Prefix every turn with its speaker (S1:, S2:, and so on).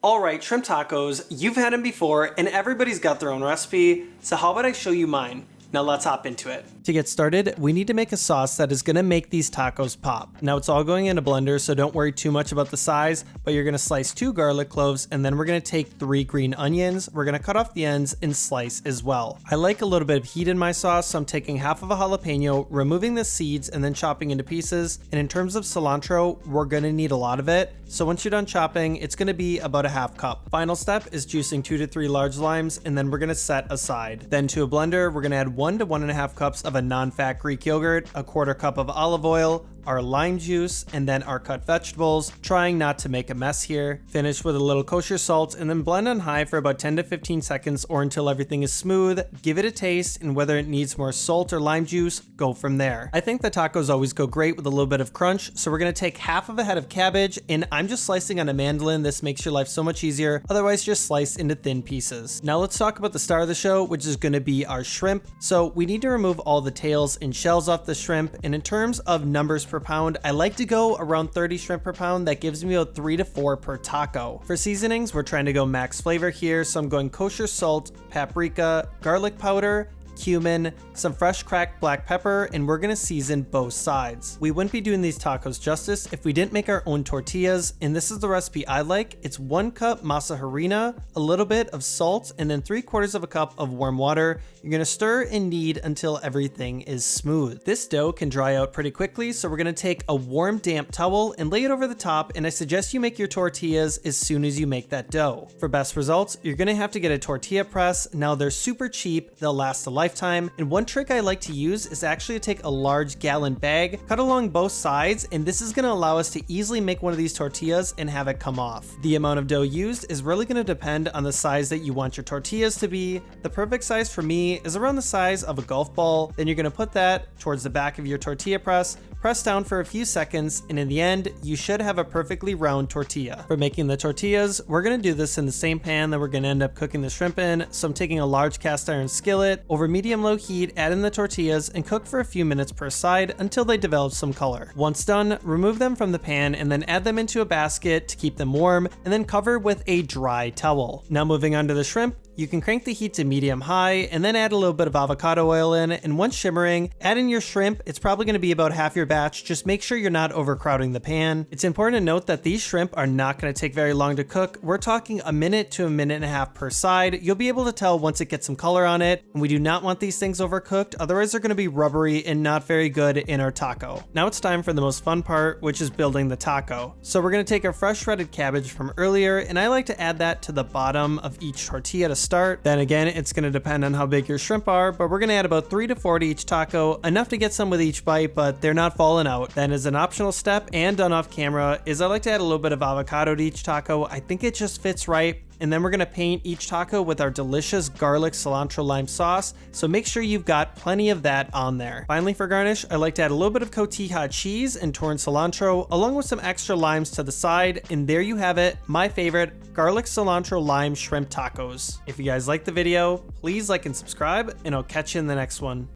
S1: Alright, shrimp tacos, you've had them before and everybody's got their own recipe, so how about I show you mine? Now let's hop into it. To get started, we need to make a sauce that is going to make these tacos pop. Now it's all going in a blender, so don't worry too much about the size, but you're going to slice 2 garlic cloves and then we're going to take 3 green onions. We're going to cut off the ends and slice as well. I like a little bit of heat in my sauce, so I'm taking half of a jalapeno, removing the seeds and then chopping into pieces. And in terms of cilantro, we're going to need a lot of it. So once you're done chopping, it's going to be about a half cup. Final step is juicing 2 to 3 large limes and then we're going to set aside. Then to a blender, we're going to add 1 to 1.5 cups of a non-fat Greek yogurt, a 1/4 cup of olive oil, our lime juice, and then our cut vegetables, trying not to make a mess here. Finish with a little kosher salt and then blend on high for about 10 to 15 seconds or until everything is smooth. Give it a taste, and whether it needs more salt or lime juice, go from there. I think the tacos always go great with a little bit of crunch, so we're gonna take half of a head of cabbage, and I'm just slicing on a mandolin. This makes your life so much easier. Otherwise, just slice into thin pieces. Now let's talk about the star of the show, which is gonna be our shrimp. So we need to remove all the tails and shells off the shrimp, and in terms of numbers per pound, I like to go around 30 shrimp per pound. That gives me about 3 to 4 per taco. For seasonings, we're trying to go max flavor here, so I'm going kosher salt, paprika, garlic powder, cumin, some fresh cracked black pepper, and we're gonna season both sides. We wouldn't be doing these tacos justice if we didn't make our own tortillas, and this is the recipe I like. It's 1 cup masa harina, a little bit of salt, and then 3/4 of a cup of warm water. You're gonna stir and knead until everything is smooth. This dough can dry out pretty quickly, so we're gonna take a warm damp towel and lay it over the top, and I suggest you make your tortillas as soon as you make that dough. For best results, you're gonna have to get a tortilla press. Now they're super cheap, they'll last a lifetime, and one trick I like to use is actually to take a large gallon bag, cut along both sides, and this is gonna allow us to easily make one of these tortillas and have it come off. The amount of dough used is really gonna depend on the size that you want your tortillas to be. The perfect size for me is around the size of a golf ball. Then you're gonna put that towards the back of your tortilla press, press down for a few seconds, and in the end, you should have a perfectly round tortilla. For making the tortillas, we're gonna do this in the same pan that we're gonna end up cooking the shrimp in. So I'm taking a large cast iron skillet, over medium-low heat, add in the tortillas, and cook for a few minutes per side until they develop some color. Once done, remove them from the pan and then add them into a basket to keep them warm, and then cover with a dry towel. Now moving on to the shrimp, you can crank the heat to medium high and then add a little bit of avocado oil in, and once shimmering, add in your shrimp. It's probably going to be about half your batch. Just make sure you're not overcrowding the pan. It's important to note that these shrimp are not going to take very long to cook. We're talking a minute to a minute and a half per side. You'll be able to tell once it gets some color on it, and we do not want these things overcooked, otherwise they're going to be rubbery and not very good in our taco. Now it's time for the most fun part, which is building the taco. So we're going to take our fresh shredded cabbage from earlier, and I like to add that to the bottom of each tortilla to start. Then again, it's going to depend on how big your shrimp are, but we're going to add about 3 to 4 to each taco, enough to get some with each bite, but they're not falling out. Then as an optional step and done off camera is I like to add a little bit of avocado to each taco. I think it just fits right. And then we're gonna paint each taco with our delicious garlic cilantro lime sauce, so make sure you've got plenty of that on there. Finally, for garnish, I like to add a little bit of Cotija cheese and torn cilantro, along with some extra limes to the side, and there you have it, my favorite garlic cilantro lime shrimp tacos. If you guys like the video, please like and subscribe, and I'll catch you in the next one.